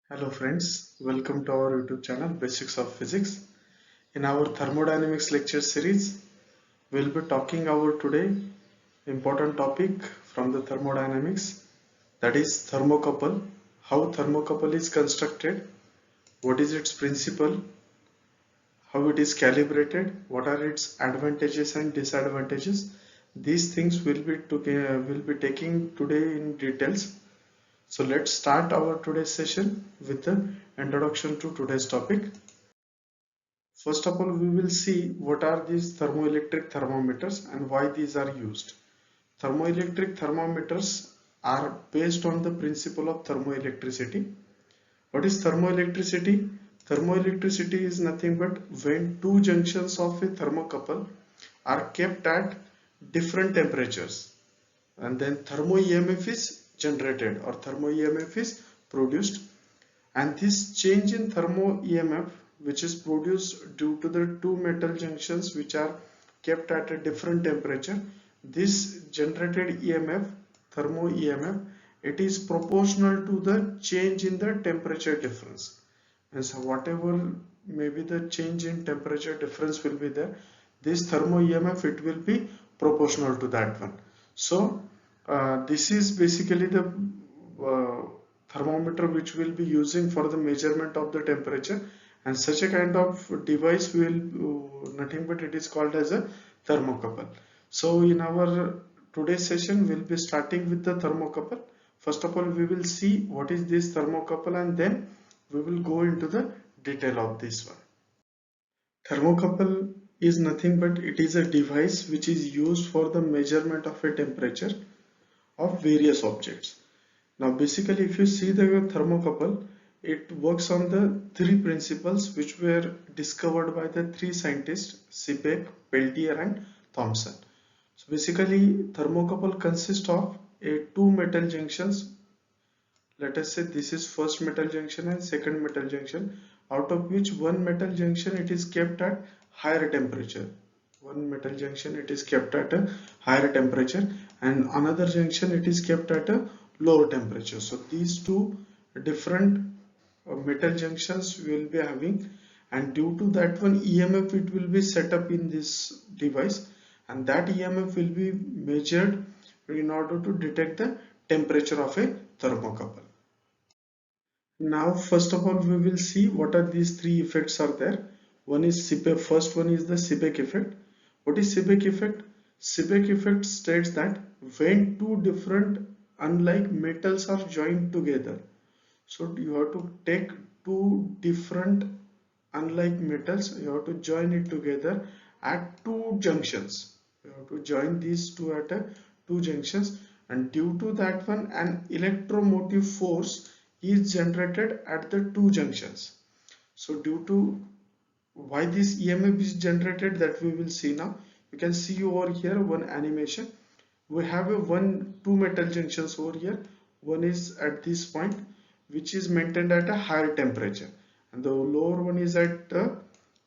Hello friends, welcome to our YouTube channel Basics of Physics. In our thermodynamics lecture series, we'll be talking about today important topic from the thermodynamics, that is thermocouple, how thermocouple is constructed, what is its principle, how it is calibrated, what are its advantages and disadvantages. These things will be taking today in details. So let's start our today's session with the introduction to today's topic. First of all, we will see what are these thermoelectric thermometers and why these are used. Thermoelectric thermometers are based on the principle of thermoelectricity. What is thermoelectricity? Thermoelectricity is nothing but when two junctions of a thermocouple are kept at different temperatures, and then thermo EMF is generated or thermo EMF is produced, and this change in thermo EMF, which is produced due to the two metal junctions which are kept at a different temperature, this generated EMF, thermo EMF, it is proportional to the change in the temperature difference. And so whatever maybe the change in temperature difference will be there, this thermo EMF, it will be proportional to that one. So this is basically the uh, thermometer which we'll be using for the measurement of the temperature, and such a kind of device will nothing but it is called as a thermocouple. So in our today's session we'll be starting with the thermocouple. First of all, we will see what is this thermocouple, and then we will go into the detail of this one. Thermocouple is nothing but it is a device which is used for the measurement of a temperature of various objects. Now basically if you see the thermocouple, it works on the three principles which were discovered by the three scientists, Seebeck, Peltier and Thomson. So basically thermocouple consists of two metal junctions. Let us say this is first metal junction and second metal junction, out of which one metal junction it is kept at higher temperature. One metal junction it is kept at a higher temperature, and another junction it is kept at a lower temperature. So these two different metal junctions we will be having, and due to that one EMF it will be set up in this device, and that EMF will be measured in order to detect the temperature of a thermocouple. Now first of all we will see what are these three effects are there. One is Seebeck, first one is the Seebeck effect. What is Seebeck effect? Seebeck effect states that when two different unlike metals are joined together, so you have to take two different unlike metals, you have to join it together at two junctions. You have to join these two at two junctions, and due to that one an electromotive force is generated at the two junctions. So due to why this EMF is generated, that we will see now. You can see over here one animation. We have a two metal junctions over here. One is at this point which is maintained at a higher temperature, and the lower one is at a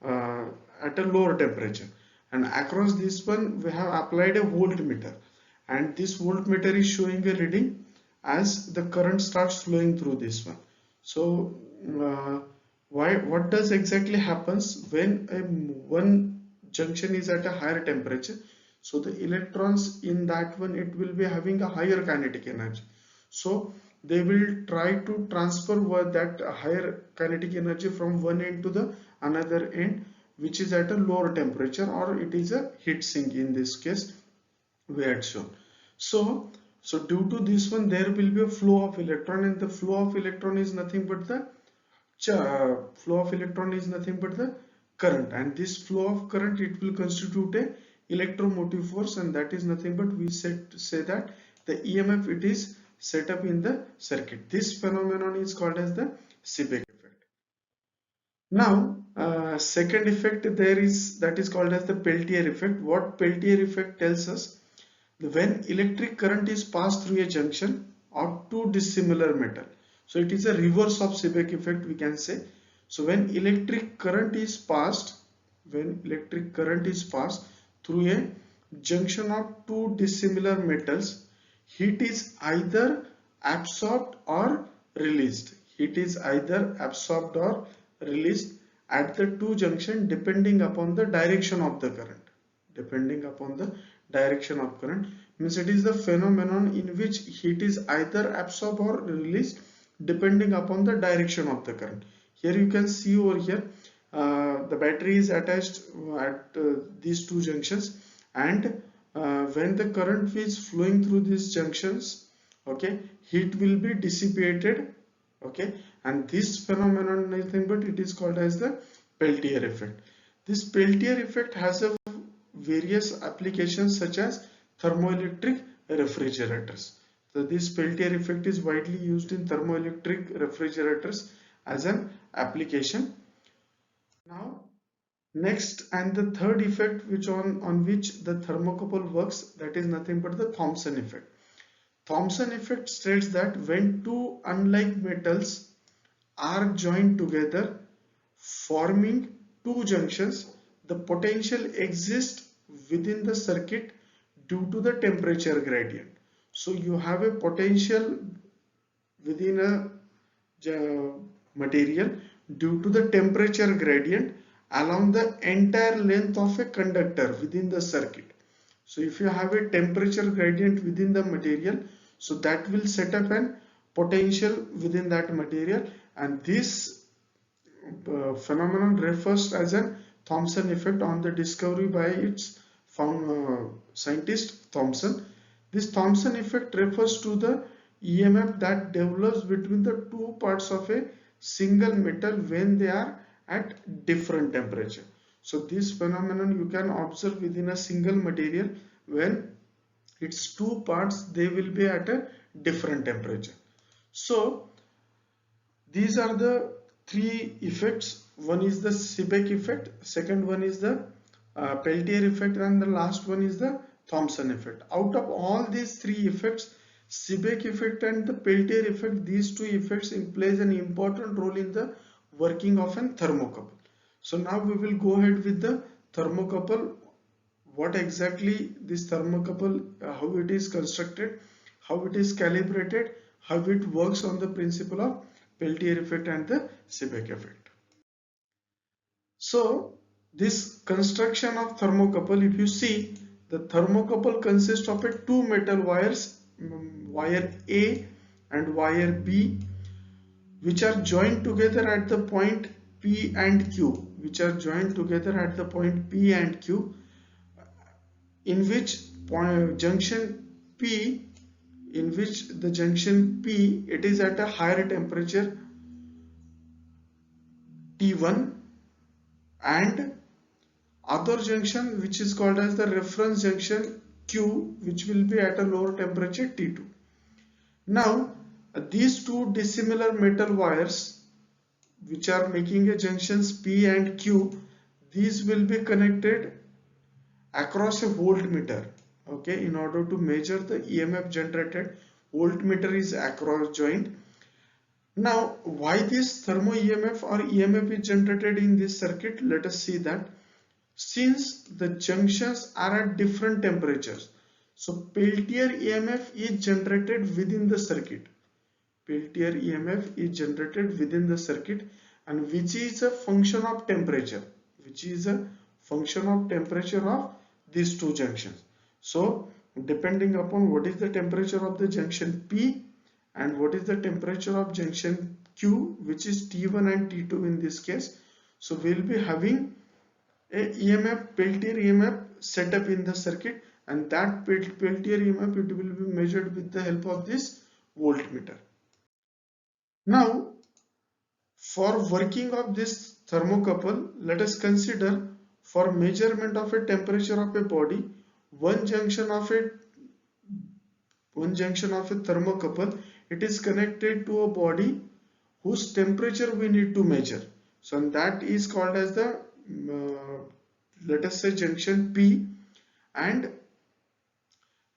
lower temperature, and across this one we have applied a voltmeter, and this voltmeter is showing a reading as the current starts flowing through this one. So what does exactly happens when one junction is at a higher temperature? So the electrons in that one, it will be having a higher kinetic energy, so they will try to transfer that higher kinetic energy from one end to the another end which is at a lower temperature, or it is a heat sink in this case we had shown. So due to this one there will be a flow of electron, and the flow of electron is nothing but the current, and this flow of current it will constitute a electromotive force, and that is nothing but we say that the EMF it is set up in the circuit. This phenomenon is called as the Seebeck effect. Now second effect there is, that is called as the Peltier effect. What Peltier effect tells us, when electric current is passed through a junction of two dissimilar metal. So it is a reverse of Seebeck effect, we can say. So when electric current is passed through a junction of two dissimilar metals, heat is either absorbed or released. heat is either absorbed or released at the two junction depending upon the direction of the current. Depending upon the direction of current means it is the phenomenon in which heat is either absorbed or released depending upon the direction of the current. Here you can see over here the battery is attached at these two junctions, and when the current is flowing through these junctions, okay, heat will be dissipated, okay, and this phenomenon is nothing but it is called as the Peltier effect. This Peltier effect has a various applications such as thermoelectric refrigerators. So this Peltier effect is widely used in thermoelectric refrigerators as an application. Now next and the third effect which on which the thermocouple works, that is nothing but the Thomson effect. Thomson effect states that when two unlike metals are joined together forming two junctions, the potential exists within the circuit due to the temperature gradient. So you have a potential within a material due to the temperature gradient along the entire length of a conductor within the circuit. So if you have a temperature gradient within the material, so that will set up an potential within that material, and this phenomenon refers as a Thomson effect on the discovery by its scientist Thomson. This Thomson effect refers to the EMF that develops between the two parts of a single metal when they are at different temperature. So this phenomenon you can observe within a single material when its two parts they will be at a different temperature. So these are the three effects. One is the Seebeck effect, second one is the Peltier effect, and the last one is the Thomson effect. Out of all these three effects, Seebeck effect and the Peltier effect, these two effects plays an important role in the working of an thermocouple. So now we will go ahead with the thermocouple, what exactly this thermocouple, how it is constructed, how it is calibrated, how it works on the principle of Peltier effect and the Seebeck effect. So this construction of thermocouple, if you see, the thermocouple consists of a two metal wires, wire A and wire B, which are joined together at the point P and Q, which are joined together at the point P and Q, in which junction P, in which the junction P, it is at a higher temperature T1, and other junction which is called as the reference junction Q, which will be at a lower temperature T2. Now these two dissimilar metal wires which are making a junctions P and Q, these will be connected across a voltmeter, okay, in order to measure the EMF generated. Voltmeter is across joint. Now why this thermo EMF or EMF is generated in this circuit? Let us see that. Since the junctions are at different temperatures, so Peltier EMF is generated within the circuit. Peltier EMF is generated within the circuit, and which is a function of temperature, which is a function of temperature of these two junctions. So depending upon what is the temperature of the junction P and what is the temperature of junction Q, which is T1 and T2 in this case, so we'll be having a EMF, Peltier EMF set up in the circuit, and that Peltier EMF, it will be measured with the help of this voltmeter. Now for working of this thermocouple, let us consider for measurement of a temperature of a body, one junction of a thermocouple, it is connected to a body whose temperature we need to measure. So and that is called as the let us say junction P, and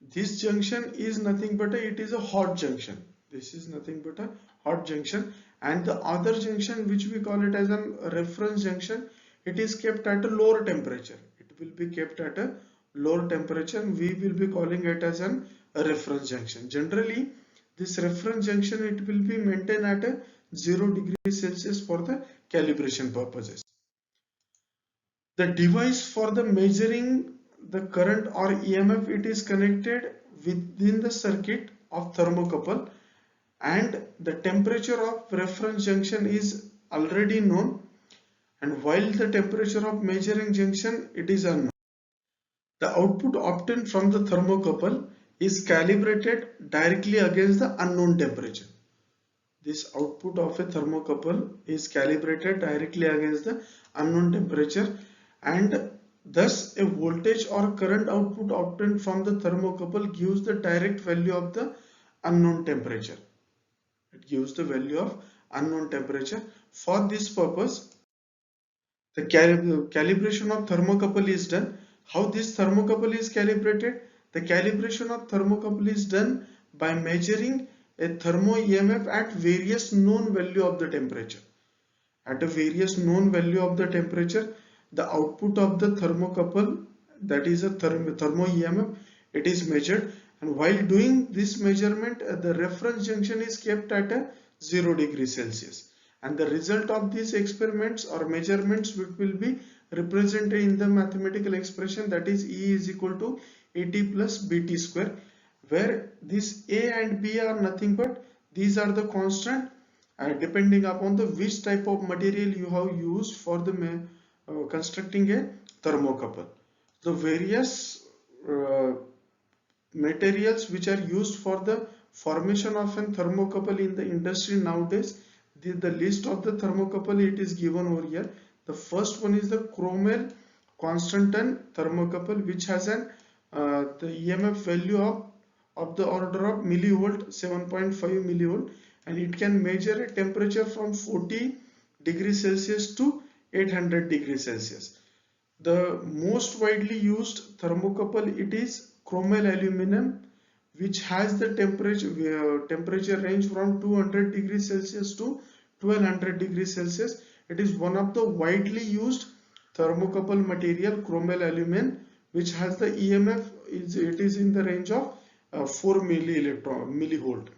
this junction is nothing but it is a hot junction. This is nothing but a hot junction, and the other junction which we call it as a reference junction, it is kept at a lower temperature. It will be kept at a lower temperature, and we will be calling it as a reference junction. Generally this reference junction, it will be maintained at a 0 degrees Celsius for the calibration purposes. The device for the measuring the current or EMF, it is connected within the circuit of thermocouple, and the temperature of reference junction is already known, and while the temperature of measuring junction, it is unknown. The output obtained from the thermocouple is calibrated directly against the unknown temperature. This output of a thermocouple is calibrated directly against the unknown temperature, and thus a voltage or current output obtained from the thermocouple gives the direct value of the unknown temperature. It gives the value of unknown temperature. For this purpose, the calibration of thermocouple is done. How this thermocouple is calibrated? The calibration of thermocouple is done by measuring a thermo EMF at various known value of the temperature. At a various known value of the temperature, the output of the thermocouple, that is a thermo EMF, it is measured, and while doing this measurement, the reference junction is kept at a 0 degrees Celsius. And the result of these experiments or measurements will be represented in the mathematical expression, that is E is equal to AT plus BT square, where this A and B are nothing but these are the constant depending upon the which type of material you have used for the constructing a thermocouple. The various materials which are used for the formation of a thermocouple in the industry nowadays, the list of the thermocouple, it is given over here. The first one is the Cromel Constantan thermocouple, which has an the EMF value of the order of millivolt, 7.5 millivolt, and it can measure a temperature from 40 degrees Celsius to 800 degrees Celsius. The most widely used thermocouple, it is Cromel aluminum, which has the temperature range from 200 degrees Celsius to 1200 degrees Celsius. It is one of the widely used thermocouple material, Cromel aluminum, which has the EMF it is in the range of 4 millivolt.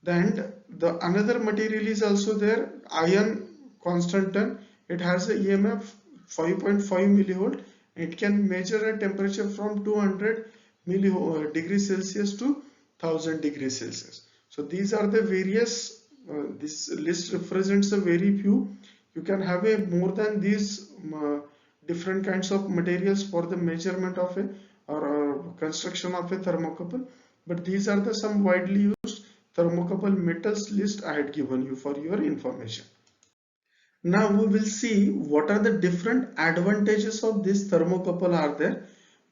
Then the another material is also there, iron constantan. It has a EMF 5.5 millivolt. It can measure a temperature from 200 degrees Celsius to 1000 degrees Celsius. So these are the various, this list represents a very few. You can have a more than these different kinds of materials for the measurement of a or construction of a thermocouple, but these are the some widely used thermocouple metals list I had given you for your information. Now we will see what are the different advantages of this thermocouple are there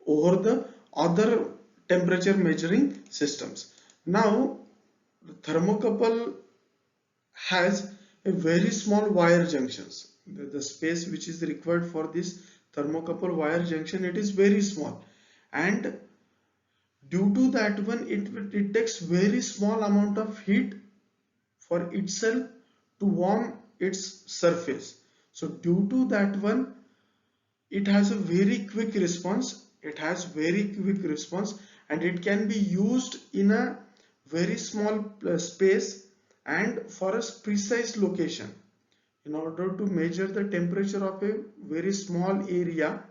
over the other temperature measuring systems. Now the thermocouple has a very small wire junctions. The space which is required for this thermocouple wire junction, it is very small, and due to that one, it takes very small amount of heat for itself to warm its surface. So due to that one, it has a very quick response. It has very quick response, and it can be used in a very small space and for a precise location. In order to measure the temperature of a very small area,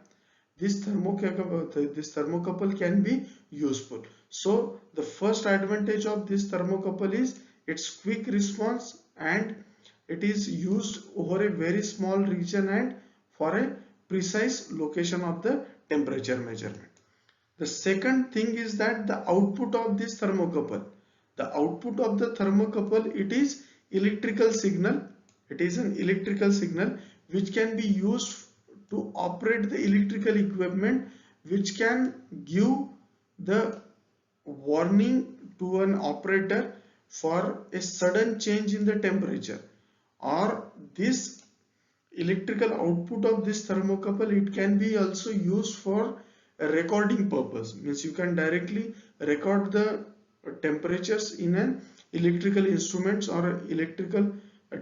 this thermocouple can be useful. So the first advantage of this thermocouple is its quick response, and it is used over a very small region and for a precise location of the temperature measurement. The second thing is that the output of this thermocouple, the output of the thermocouple, it is electrical signal. It is an electrical signal which can be used to operate the electrical equipment, which can give the warning to an operator for a sudden change in the temperature. Or this electrical output of this thermocouple, it can be also used for a recording purpose. Means you can directly record the temperatures in an electrical instruments or electrical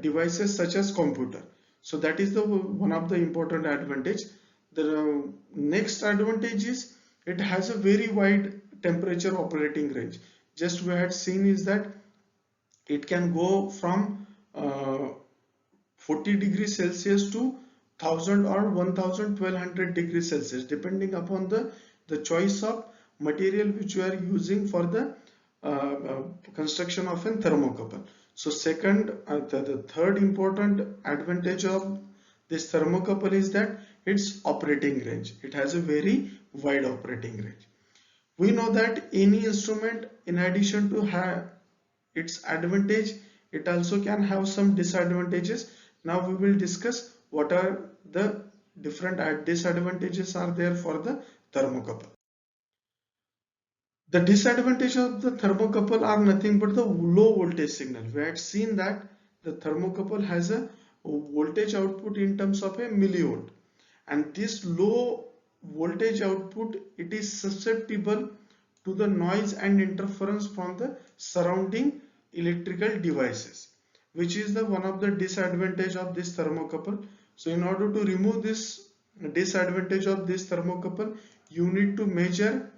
devices such as computer. So that is the one of the important advantage. The next advantage is it has a very wide temperature operating range. Just we had seen is that it can go from uh, 40 degrees Celsius to 1000 or 1200 degrees Celsius, depending upon the choice of material which you are using for the construction of a thermocouple. So second, the third important advantage of this thermocouple is that its operating range. It has a very wide operating range. We know that any instrument, in addition to have its advantage, it also can have some disadvantages. Now we will discuss what are the different disadvantages are there for the thermocouple. The disadvantage of the thermocouple are nothing but the low voltage signal. We had seen that the thermocouple has a voltage output in terms of a millivolt, and this low voltage output, it is susceptible to the noise and interference from the surrounding electrical devices, which is the one of the disadvantage of this thermocouple. So in order to remove this disadvantage of this thermocouple, you need to measure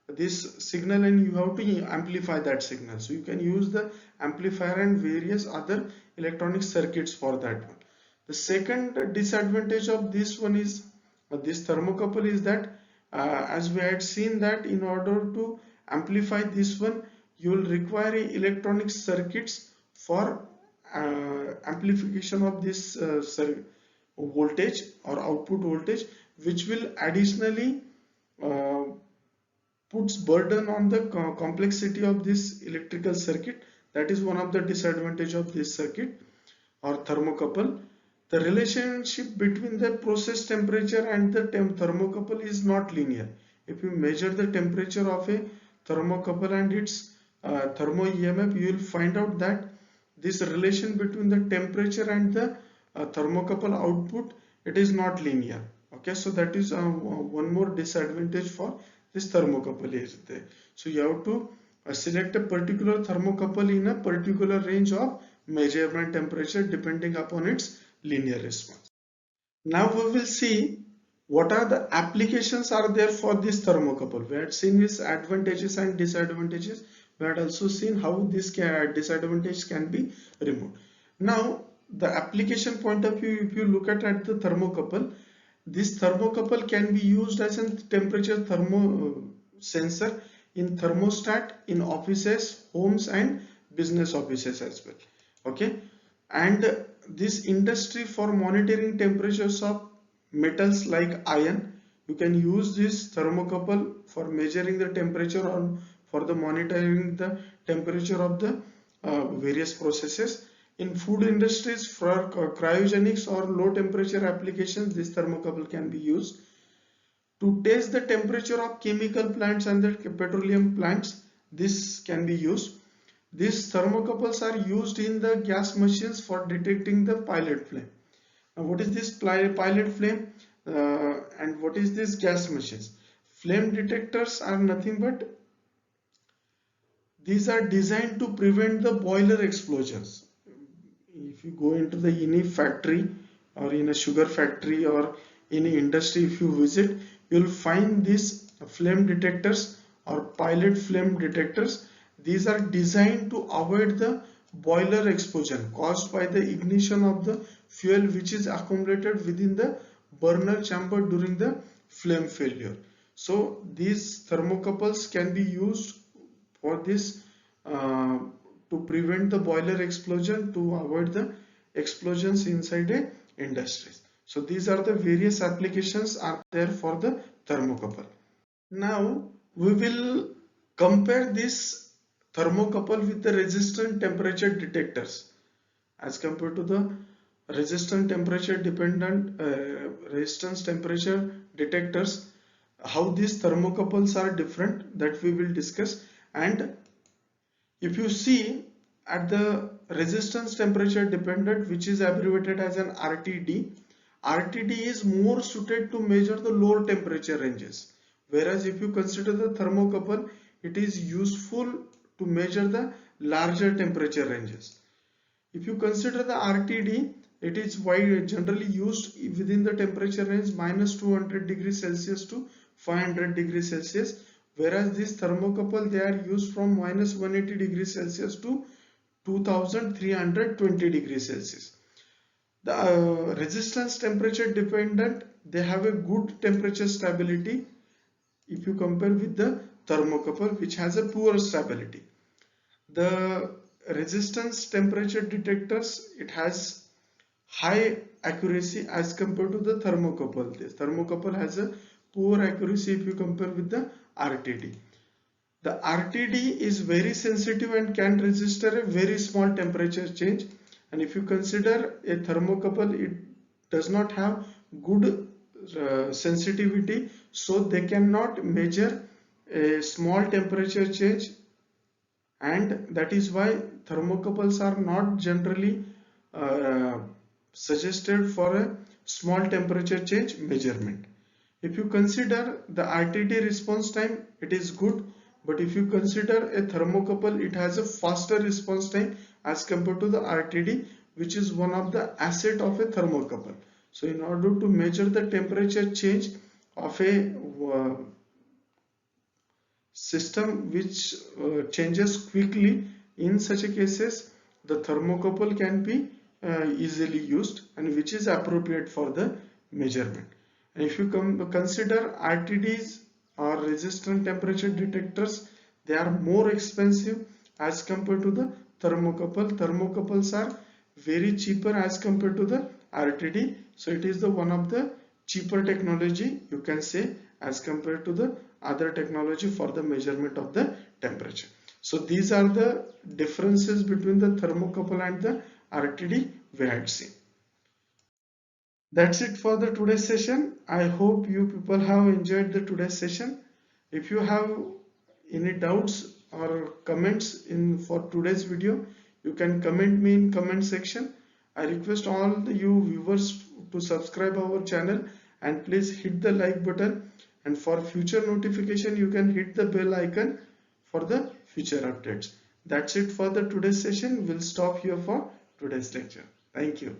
this signal and you have to amplify that signal. So you can use the amplifier and various other electronic circuits for that one. The second disadvantage of this one is this thermocouple is that as we had seen that in order to amplify this one, you will require electronic circuits for amplification of this voltage or output voltage, which will additionally uh, puts burden on the complexity of this electrical circuit. That is one of the disadvantage of this circuit or thermocouple. The relationship between the process temperature and the thermocouple is not linear. If you measure the temperature of a thermocouple and its thermo EMF, you will find out that this relation between the temperature and the thermocouple output, it is not linear. Okay, so that is one more disadvantage for this thermocouple is there. So you have to select a particular thermocouple in a particular range of measurement temperature depending upon its linear response. Now we will see what are the applications are there for this thermocouple. We had seen its advantages and disadvantages. We had also seen how this disadvantage can be removed. Now the application point of view, if you look at the thermocouple, this thermocouple can be used as a temperature thermo sensor in thermostat in offices, homes and business offices as well. Okay, and this industry for monitoring temperatures of metals like iron, you can use this thermocouple for measuring the temperature or for the monitoring the temperature of the various processes. In food industries for cryogenics or low temperature applications, this thermocouple can be used. To test the temperature of chemical plants and the petroleum plants, this can be used. These thermocouples are used in the gas machines for detecting the pilot flame. Now what is this pilot flame and what is this gas machines? Flame detectors are nothing but these are designed to prevent the boiler explosions. If you go into the any factory or in a sugar factory or any industry, if you visit, you will find these flame detectors or pilot flame detectors. These are designed to avoid the boiler explosion caused by the ignition of the fuel which is accumulated within the burner chamber during the flame failure. So these thermocouples can be used for this to prevent the boiler explosion, to avoid the explosions inside a industries. So these are the various applications are there for the thermocouple. Now we will compare this thermocouple with the resistant temperature detectors as compared to the resistant temperature dependent resistance temperature detectors. How these thermocouples are different, that we will discuss. And if you see at the resistance temperature dependent, which is abbreviated as an RTD, RTD is more suited to measure the lower temperature ranges, whereas if you consider the thermocouple, it is useful to measure the larger temperature ranges. If you consider the RTD, it is generally used within the temperature range minus 200 degrees Celsius to 500 degrees Celsius, whereas this thermocouple, they are used from minus 180 degrees Celsius to 2320 degrees Celsius. The resistance temperature dependent, they have a good temperature stability if you compare with the thermocouple, which has a poor stability. The resistance temperature detectors, it has high accuracy as compared to the thermocouple. The thermocouple has a poor accuracy if you compare with the RTD. The RTD is very sensitive and can register a very small temperature change. And if you consider a thermocouple, it does not have good sensitivity, so they cannot measure a small temperature change, and that is why thermocouples are not generally uh, suggested for a small temperature change measurement. If you consider the RTD response time, it is good, but if you consider a thermocouple, it has a faster response time as compared to the RTD, which is one of the asset of a thermocouple. So in order to measure the temperature change of a system which changes quickly, in such a cases the thermocouple can be easily used, and which is appropriate for the measurement. And if you consider RTDs or resistant temperature detectors, they are more expensive as compared to the thermocouple. Thermocouples are very cheaper as compared to the RTD, so it is the one of the cheaper technology, you can say, as compared to the other technology for the measurement of the temperature. So these are the differences between the thermocouple and the RTD we had seen. That's it for the today's session. I hope you people have enjoyed the today's session. If you have any doubts or comments in for today's video, you can comment me in comment section. I request all you viewers to subscribe our channel and please hit the like button, and for future notification you can hit the bell icon for the future updates. That's it for the today's session. We'll stop here for today's lecture. Thank you.